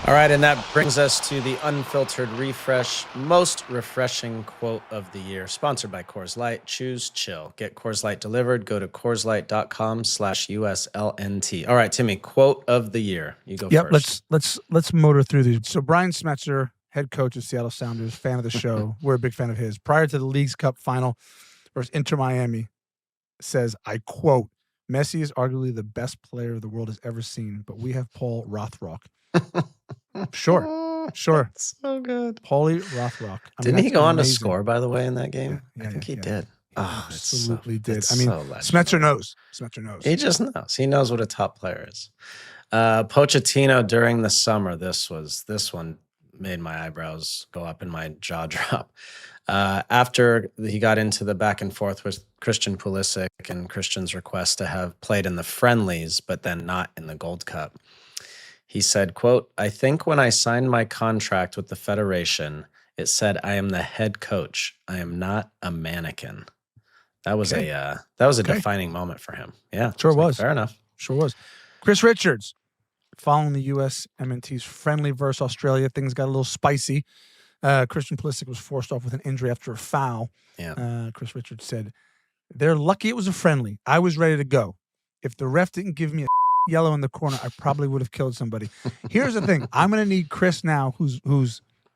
All right, and that brings us to the Unfiltered Refresh most refreshing quote of the year, sponsored by Coors Light. Choose chill. Get Coors Light delivered. Go to CoorsLight.com/USLNT. All right, Timmy, quote of the year. You go first. Let's motor through these. So Brian Smetzer, head coach of Seattle Sounders, fan of the show. We're a big fan of his. Prior to the Leagues Cup final versus Inter Miami, says, I quote, Messi is arguably the best player the world has ever seen, but we have Paul Rothrock. Sure. That's so good. Paulie Rothrock. Didn't he go on to score, by the way, in that game? Yeah, I think he did. He absolutely did. I mean, Smetzer knows. He just knows. He knows what a top player is. Pochettino during the summer. This one made my eyebrows go up and my jaw drop. After he got into the back and forth with Christian Pulisic and Christian's request to have played in the friendlies, but then not in the Gold Cup. He said, quote, I think when I signed my contract with the Federation, it said I am the head coach. I am not a mannequin. That was a defining moment for him. Yeah. Sure was. Fair enough. Sure was. Chris Richards, following the USMNT's friendly versus Australia, things got a little spicy. Christian Pulisic was forced off with an injury after a foul. Yeah. Chris Richards said, they're lucky it was a friendly. I was ready to go. If the ref didn't give me a yellow in the corner, I probably would have killed somebody. Here's the thing. I'm going to need Chris now, who's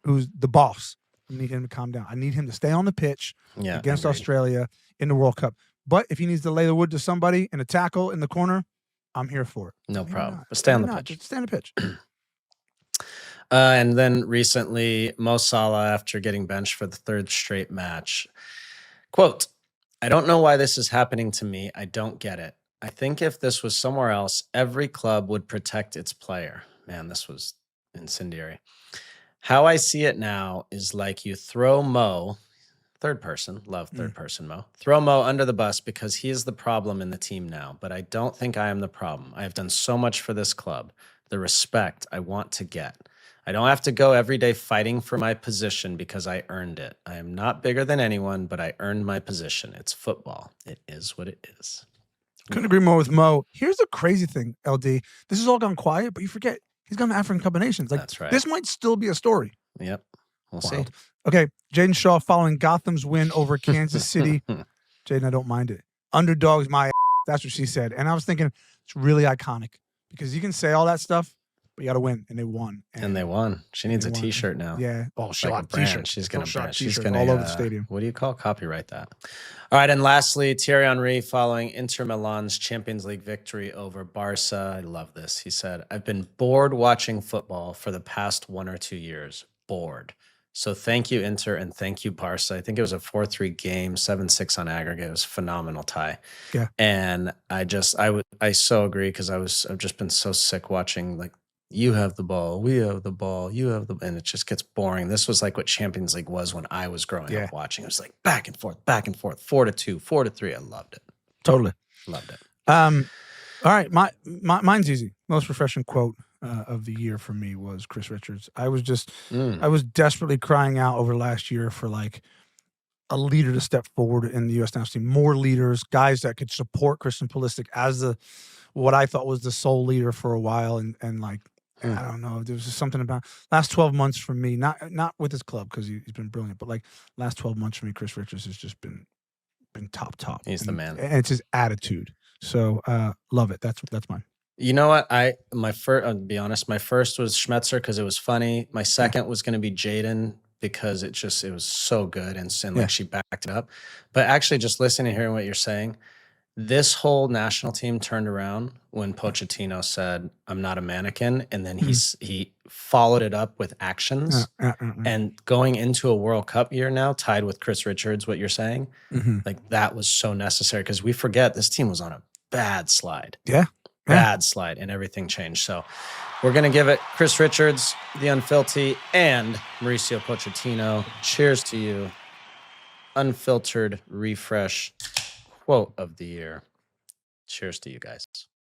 the boss. I need him to calm down. I need him to stay on the pitch against Australia in the World Cup. But if he needs to lay the wood to somebody in a tackle in the corner, I'm here for it. No problem. But stay on the pitch. Just stay on the pitch. And then recently, Mo Salah, after getting benched for the third straight match, quote, I don't know why this is happening to me. I don't get it. I think if this was somewhere else, every club would protect its player. Man, this was incendiary. How I see it now is like you throw Mo, third person, love third person Mo, throw Mo under the bus because he is the problem in the team now. But I don't think I am the problem. I have done so much for this club. The respect I want to get. I don't have to go every day fighting for my position because I earned it. I am not bigger than anyone, but I earned my position. It's football. It is what it is. Couldn't agree more with Mo. Here's the crazy thing, LD. This has all gone quiet, but you forget he's gone to African Cup of Nations. Like, that's right. This might still be a story. Yep. We'll see. Okay. Jaden Shaw following Gotham's win over Kansas City. Jaden, I don't mind it. Underdogs, my ass. That's what she said. And I was thinking it's really iconic because you can say all that stuff, but you got to win. And they won. And they won. She needs a T-shirt now. Yeah. Oh, she'll have a T-shirt. She's going to all over the stadium. What do you call? Copyright that. All right. And lastly, Thierry Henry following Inter Milan's Champions League victory over Barca. I love this. He said, I've been bored watching football for the past 1 or 2 years. Bored. So thank you, Inter, and thank you, Barca. I think it was a 4-3 game, 7-6 on aggregate. It was a phenomenal tie. Yeah. And I so agree because I've just been so sick watching, like, you have the ball, we have the ball, you have the, and it just gets boring. This was like what Champions League was when I was growing up watching. It was like back and forth, 4-2, 4-3. I loved it. Totally. Loved it. All right. Mine's easy. Most refreshing quote of the year for me was Chris Richards. I was desperately crying out over last year for like a leader to step forward in the U.S. national team, more leaders, guys that could support Christian Pulisic as what I thought was the sole leader for a while. And like, I don't know. There was just something about last 12 months for me, not with his club because he's been brilliant, but like last 12 months for me, Chris Richards has just been top. He's the man. And it's his attitude. So love it. That's mine. You know what? I'll be honest, my first was Schmetzer because it was funny. My second was going to be Jaden because it was so good and like she backed it up. But actually just listening and hearing what you're saying, this whole national team turned around when Pochettino said, I'm not a mannequin. And then he followed it up with actions. And going into a World Cup year now, tied with Chris Richards, what you're saying, like that was so necessary because we forget this team was on a bad slide. Bad slide, and everything changed. So we're going to give it Chris Richards, the Unfilty, and Mauricio Pochettino. Cheers to you. Unfiltered refresh quote of the year. Cheers to you guys.